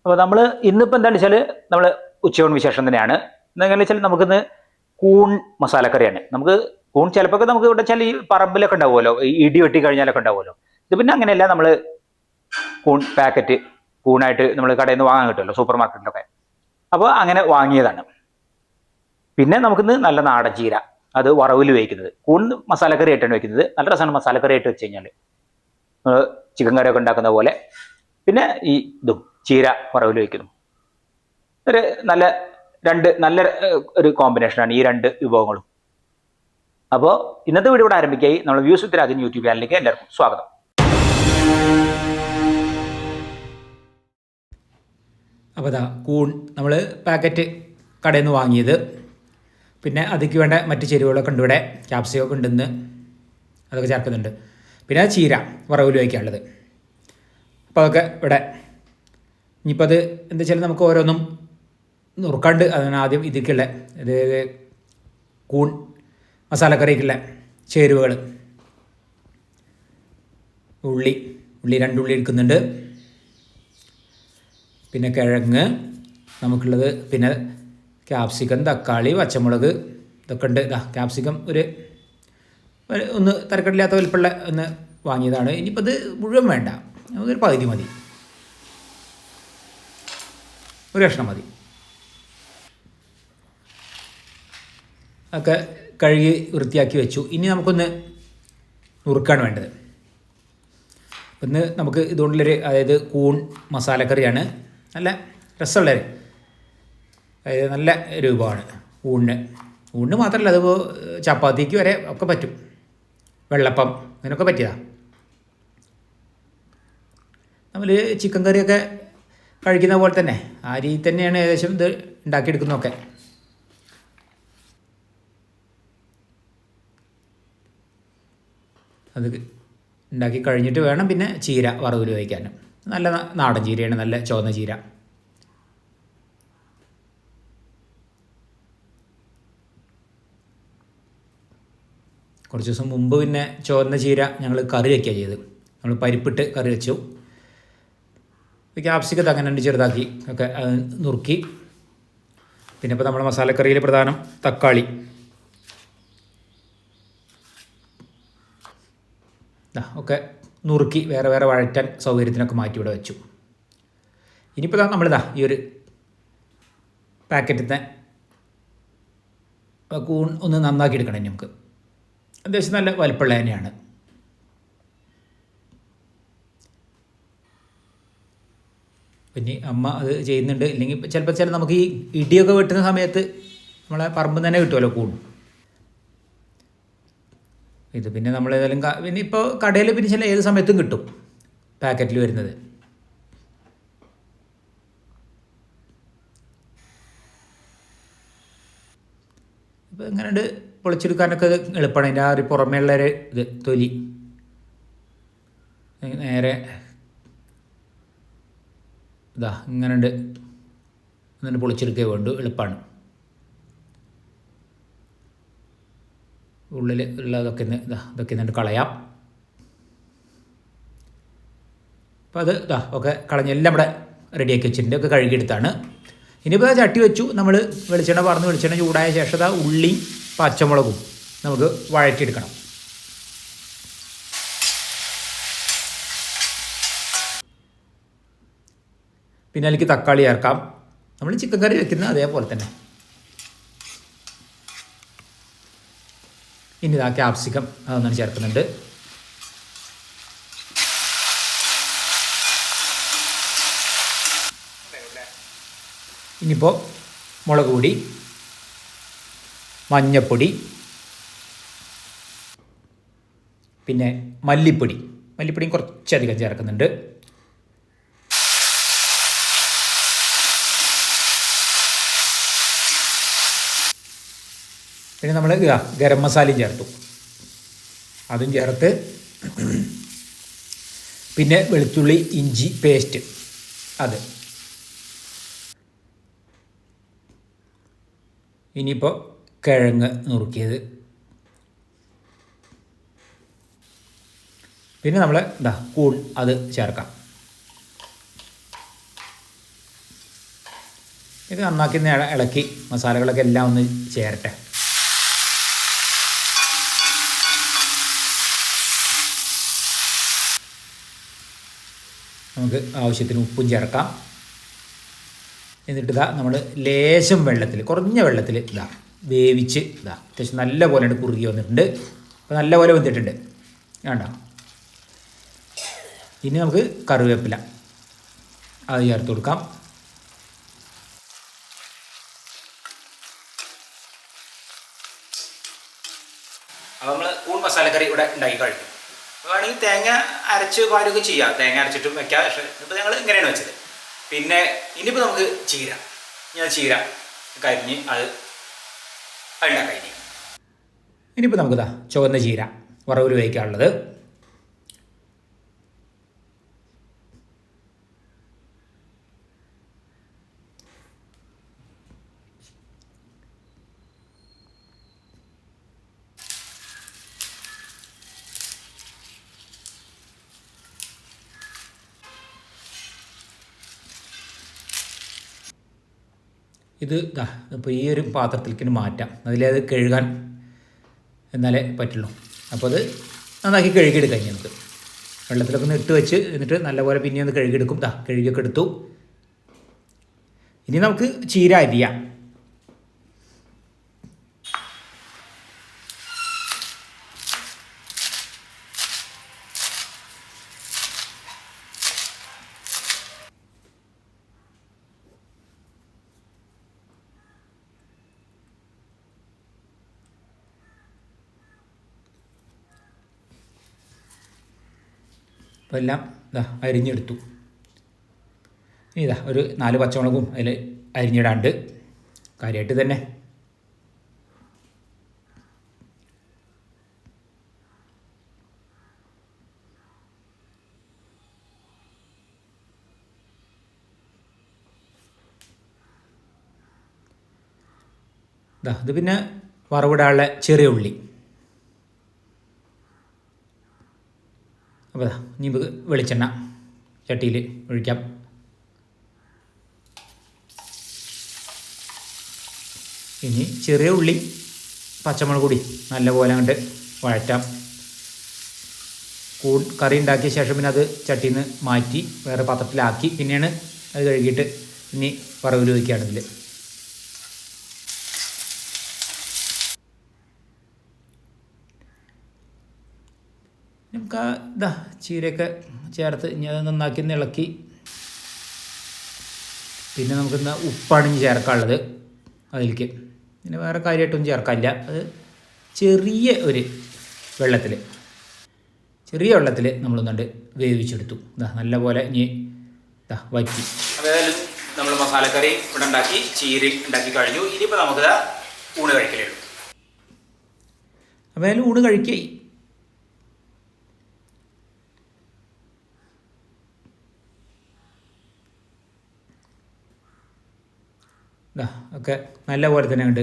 അപ്പോൾ നമ്മൾ ഇന്നിപ്പോൾ എന്താണെന്ന് വെച്ചാൽ നമ്മൾ ഉച്ചയൂണ് വിശേഷം തന്നെയാണ്. എന്താണെന്ന് വെച്ചാൽ നമുക്കിന്ന് കൂൺ മസാലക്കറിയാണ്. നമുക്ക് കൂൺ ചിലപ്പോൾ നമുക്ക് ഇവിടെ വെച്ചാൽ ഈ പറമ്പിലൊക്കെ ഉണ്ടാവുമല്ലോ, ഈ ഇടി വെട്ടി കഴിഞ്ഞാലൊക്കെ ഉണ്ടാവുമല്ലോ. ഇത് പിന്നെ അങ്ങനെയല്ല, നമ്മൾ കൂൺ പാക്കറ്റ് കൂണായിട്ട് നമ്മൾ കടയിൽ നിന്ന് വാങ്ങാൻ കിട്ടുമല്ലോ, സൂപ്പർ മാർക്കറ്റിലൊക്കെ. അപ്പോൾ അങ്ങനെ വാങ്ങിയതാണ്. പിന്നെ നമുക്കിന്ന് നല്ല നാടൻ ചീര, അത് വറവിൽ വയ്ക്കുന്നത്. കൂൺ മസാലക്കറി ആയിട്ടാണ് വെക്കുന്നത്. നല്ല രസമാണ് മസാലക്കറി ആയിട്ട് വെച്ച് കഴിഞ്ഞാൽ, ചിക്കൻ കറിയൊക്കെ ഉണ്ടാക്കുന്ന പോലെ. പിന്നെ ഈ ഇതും ചീര വറവിൽ വയ്ക്കുന്നു. ഒരു നല്ല ഒരു കോമ്പിനേഷനാണ് ഈ രണ്ട് വിഭവങ്ങളും. അപ്പോൾ ഇന്നത്തെ വീഡിയോ ഇവിടെ ആരംഭിക്കായി. നമ്മൾ വ്യൂസ് വിത്ത് രാജൻ യൂട്യൂബ് ചാനലിലേക്ക് എല്ലാവർക്കും സ്വാഗതം. അപ്പോൾ അതാ കൂൺ നമ്മൾ പാക്കറ്റ് കടയിൽ നിന്ന് വാങ്ങിയത്. പിന്നെ അതിക്ക് വേണ്ട മറ്റ് ചേരുവകളൊക്കെ ഉണ്ട്. ഇവിടെ ക്യാപ്സിക്കൊക്കെ ഉണ്ടെന്ന്, അതൊക്കെ ചേർക്കുന്നുണ്ട്. പിന്നെ ചീര വറവിൽ വയ്ക്കാനുള്ളത്. അപ്പോൾ അതൊക്കെ ഇവിടെ. ഇനിയിപ്പോൾ അത് എന്താ വെച്ചാൽ നമുക്ക് ഓരോന്നും നുറുക്കാണ്ട്. അതിന് ആദ്യം ഇതിക്കുള്ള അതായത് കൂൺ മസാലക്കറിക്കുള്ള ചേരുവകൾ. ഉള്ളി 2 ഉള്ളി എടുക്കുന്നുണ്ട്. പിന്നെ കിഴങ്ങ് നമുക്കുള്ളത്. പിന്നെ ക്യാപ്സിക്കം, തക്കാളി, പച്ചമുളക് ഇതൊക്കെ ഉണ്ട്. ക്യാപ്സിക്കം ഒന്ന് തരക്കടില്ലാത്ത വലിപ്പമുള്ള ഒന്ന് വാങ്ങിയതാണ്. ഇനിയിപ്പോൾ ഇത് മുഴുവൻ വേണ്ട, നമുക്കൊരു പകുതി മതി, ഒരു കഷ്ണം മതി. ഒക്കെ കഴുകി വൃത്തിയാക്കി വെച്ചു. ഇനി നമുക്കൊന്ന് നുറുക്കാണ് വേണ്ടത്. ഇന്ന് നമുക്ക് ഇതുകൊണ്ടുള്ളൊരു അതായത് കൂൺ മസാലക്കറിയാണ്. നല്ല രസമുള്ളൊരു അതായത് നല്ല രൂപമാണ് ഊണിന് മാത്രമല്ല, അതിപ്പോൾ ചപ്പാത്തിക്ക് വരെ ഒക്കെ പറ്റും. വെള്ളപ്പം അതിനൊക്കെ പറ്റിയതാണ്. നമ്മൾ ചിക്കൻ കറിയൊക്കെ കഴിക്കുന്ന പോലെ തന്നെ ആ രീതി തന്നെയാണ് ഏകദേശം ഇത് ഉണ്ടാക്കിയെടുക്കുന്നതൊക്കെ. അത് ഉണ്ടാക്കി കഴിഞ്ഞിട്ട് വേണം പിന്നെ ചീര വറവിൽ വയ്ക്കാനും. നല്ല നാടൻ ചീരയാണ്, നല്ല ചുവന്ന ചീര. കുറച്ച് ദിവസം മുമ്പ് പിന്നെ ചുവന്ന ചീര ഞങ്ങൾ കറി വയ്ക്കുക ചെയ്ത്. നമ്മൾ പരിപ്പിട്ട് കറി വെച്ചു. ക്യാപ്സിക്കത്ത് അങ്ങനെ ഉണ്ട് ചെറുതാക്കി ഒക്കെ നുറുക്കി. പിന്നെ ഇപ്പോൾ നമ്മുടെ മസാലക്കറിയിൽ പ്രധാനം തക്കാളി. ഒക്കെ നുറുക്കി വേറെ വേറെ വഴറ്റാൻ സൗകര്യത്തിനൊക്കെ മാറ്റി ഇവിടെ വെച്ചു. ഇനിയിപ്പോൾ നമ്മളിതാ ഈ ഒരു പാക്കറ്റിൻ്റെ കൂൺ ഒന്ന് നന്നാക്കി എടുക്കണം. ഇനി നമുക്ക് അത്യാവശ്യം നല്ല വലിപ്പമുള്ള തന്നെയാണ്. പിന്നെ അമ്മ അത് ചെയ്യുന്നുണ്ട്. ഇല്ലെങ്കിൽ ചിലപ്പോൾ നമുക്ക് ഈ ഇടിയൊക്കെ വെട്ടുന്ന സമയത്ത് നമ്മളെ പറമ്പിൽ തന്നെ കിട്ടുമല്ലോ കൂൺ. ഇത് പിന്നെ നമ്മളേതായാലും പിന്നെ ഇപ്പോൾ കടയിൽ പിന്നെ ചില ഏത് സമയത്തും കിട്ടും പാക്കറ്റിൽ വരുന്നത്. ഇപ്പോൾ എങ്ങനെയുണ്ട് പൊളിച്ചെടുക്കാനൊക്കെ എളുപ്പമാണ്. അതിൻ്റെ ആ ഒരു പുറമേയുള്ളൊരു ഇത് തൊലി നേരെ ഇങ്ങനെയുണ്ട് എന്നിട്ട് പൊളിച്ചെടുക്കേ വേണ്ടു. എളുപ്പമാണ്. ഉള്ളിൽ ഉള്ളതൊക്കെ ഇതൊക്കെ എന്നിട്ട് കളയാം. അപ്പോൾ അത് ഒക്കെ കളഞ്ഞ് എല്ലാം ഇവിടെ റെഡിയാക്കി വെച്ചിട്ടുണ്ട്. ഒക്കെ കഴുകിയെടുത്താണ്. ഇനിയിപ്പോൾ ചട്ടി വെച്ചു. നമ്മൾ വെളിച്ചെണ്ണ ചൂടായ ശേഷം ഉള്ളി പച്ചമുളകും നമുക്ക് വഴറ്റിയെടുക്കണം. പിന്നെ അതിലേക്ക് തക്കാളി ചേർക്കാം. നമ്മൾ ചിക്കൻ കറി വെക്കുന്ന അതേപോലെ തന്നെ. ഇനി ക്യാപ്സിക്കം അതൊന്നും ചേർക്കുന്നുണ്ട്. ഇനിയിപ്പോൾ മുളക് പൊടി, മഞ്ഞപ്പൊടി, പിന്നെ മല്ലിപ്പൊടിയും കുറച്ചധികം ചേർക്കുന്നുണ്ട്. പിന്നെ നമ്മൾ ഗരം മസാലയും ചേർത്തു. അതും ചേർത്ത് പിന്നെ വെളുത്തുള്ളി ഇഞ്ചി പേസ്റ്റ് അത്. ഇനിയിപ്പോൾ കിഴങ്ങ് നുറുക്കിയത്. പിന്നെ നമ്മൾ കൂൺ അത് ചേർക്കാം. ഇത് നന്നാക്കി ഇളക്കി മസാലകളൊക്കെ എല്ലാം ഒന്ന് ചേരട്ടെ. നമുക്ക് ആവശ്യത്തിന് ഉപ്പും ചേർക്കാം. എന്നിട്ട് നമ്മൾ ലേശം വെള്ളത്തിൽ, കുറഞ്ഞ വെള്ളത്തിൽ വേവിച്ച് അത്യാവശ്യം നല്ല പോലെ കുറുകി വന്നിട്ടുണ്ട്. അപ്പോൾ നല്ല പോലെ വെന്തിട്ടുണ്ട് വേണ്ട. ഇനി നമുക്ക് കറിവേപ്പില അത് ചേർത്ത് കൊടുക്കാം. അപ്പോൾ നമ്മൾ കൂൺ മസാലക്കറി ഇവിടെ ഉണ്ടാക്കി കഴിക്കും. വേണമെങ്കിൽ തേങ്ങ അരച്ച് പാലൊക്കെ ചെയ്യാം, തേങ്ങ അരച്ചിട്ടും വെക്കാം. പക്ഷേ ഇപ്പോൾ ഞങ്ങൾ ഇങ്ങനെയാണ് വെച്ചത്. പിന്നെ ഇനിയിപ്പോൾ നമുക്ക് ചീര കരിഞ്ഞ് അത് ഉണ്ടാക്കാം. ഇനിയിപ്പോൾ നമുക്ക് ചുവന്ന ചീര വറവിൽ വേവിക്കാനുള്ളത്. ഇത് ഇപ്പോൾ ഈ ഒരു പാത്രത്തിലേക്ക് മാറ്റാം. അതിലത് കഴുകാൻ എന്നാലേ പറ്റുള്ളൂ. അപ്പോൾ അത് നന്നാക്കി കഴുകിയെടുക്കാം. നമുക്ക് വെള്ളത്തിലൊക്കെ ഒന്ന് ഇട്ട് വെച്ച് എന്നിട്ട് നല്ലപോലെ പിന്നെ ഒന്ന് കഴുകിയെടുക്കും. കഴുകിയൊക്കെ എടുത്തു. ഇനി നമുക്ക് ചീര അരിയാം. അപ്പോൾ എല്ലാം അരിഞ്ഞെടുത്തു. ഇനി ഒരു 4 പച്ചമുളകും അതിൽ അരിഞ്ഞിടാണ്ട് കാര്യമായിട്ട് തന്നെ. ഇത് പിന്നെ വറവിടാനുള്ള ചെറിയ ഉള്ളി. അപ്പോൾ ഇനി നമുക്ക് വെളിച്ചെണ്ണ ചട്ടിയിൽ ഒഴിക്കാം. ഇനി ചെറിയ ഉള്ളി പച്ചമുളക് കൂടി നല്ലപോലെ അങ്ങോട്ട് വഴറ്റാം. കറി ഉണ്ടാക്കിയ ശേഷം പിന്നെ അത് ചട്ടിയിൽ നിന്ന് മാറ്റി വേറെ പാത്രത്തിലാക്കി പിന്നെയാണ് അത് കഴുകിയിട്ട് ഇനി വറവിൽ വയ്ക്കുകയാണെങ്കിൽ. നമുക്ക് ചീരയൊക്കെ ചേർത്ത് ഇനി അത് നന്നാക്കി ഇളക്കി. പിന്നെ നമുക്കിന്ന് ഉപ്പാണ് ഇനി ചേർക്കാനുള്ളത് അതിലേക്ക്. പിന്നെ വേറെ കാര്യമായിട്ടൊന്നും ചേർക്കാനില്ല. അത് ചെറിയ വെള്ളത്തിൽ നമ്മളൊന്നുണ്ട് വേവിച്ചെടുത്തു. നല്ല പോലെ ഇനി വറ്റി. അപ്പോൾ ഏതായാലും നമ്മൾ മസാലക്കറി ഇവിടെ ഉണ്ടാക്കി, ചീര ഉണ്ടാക്കി കഴിഞ്ഞു. ഇനിയിപ്പോൾ നമുക്ക് ഊണ് കഴിക്കലേ ഉള്ളൂ. അപ്പോൾ ഏതായാലും ഊണ് കഴിക്കായി. ഒക്കെ നല്ല പോലെ തന്നെ ഉണ്ട്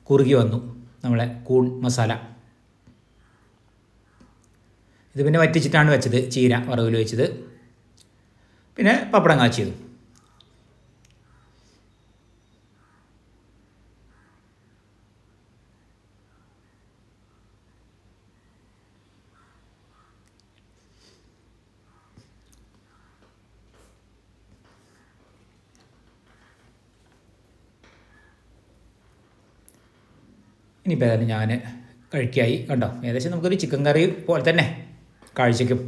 കുറുകി വന്നു നമ്മളെ കൂൺ മസാല. ഇത് പിന്നെ വറ്റിച്ചിട്ടാണ് വെച്ചത്, ചീര വറവിൽ വെച്ചത്. പിന്നെ പപ്പടം കാച്ചിയതും. ഇനിയിപ്പോൾ ഏതായാലും ഞാൻ കഴിക്കായി. കണ്ടോ, ഏകദേശം നമുക്കൊരു ചിക്കൻ കറി പോലെ തന്നെ കാഴ്ചയ്ക്കും.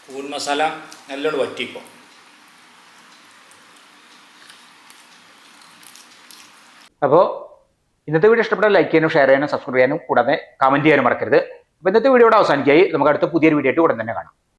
കൂൺ മസാല നല്ലോണം വറ്റിപ്പോൾ. അപ്പോൾ ഇന്നത്തെ വീഡിയോ ഇഷ്ടപ്പെട്ടാൽ ലൈക്ക് ചെയ്യാനും ഷെയർ ചെയ്യാനും സബ്സ്ക്രൈബ് ചെയ്യാനും കൂടാതെ കമൻറ്റ് ചെയ്യാനും മറക്കരുത്. അപ്പോൾ ഇന്നത്തെ വീഡിയോ ഇവിടെ അവസാനിക്കായി. നമുക്ക് അടുത്ത പുതിയൊരു വീഡിയോ ആയിട്ട് ഉടൻ തന്നെ കാണാം.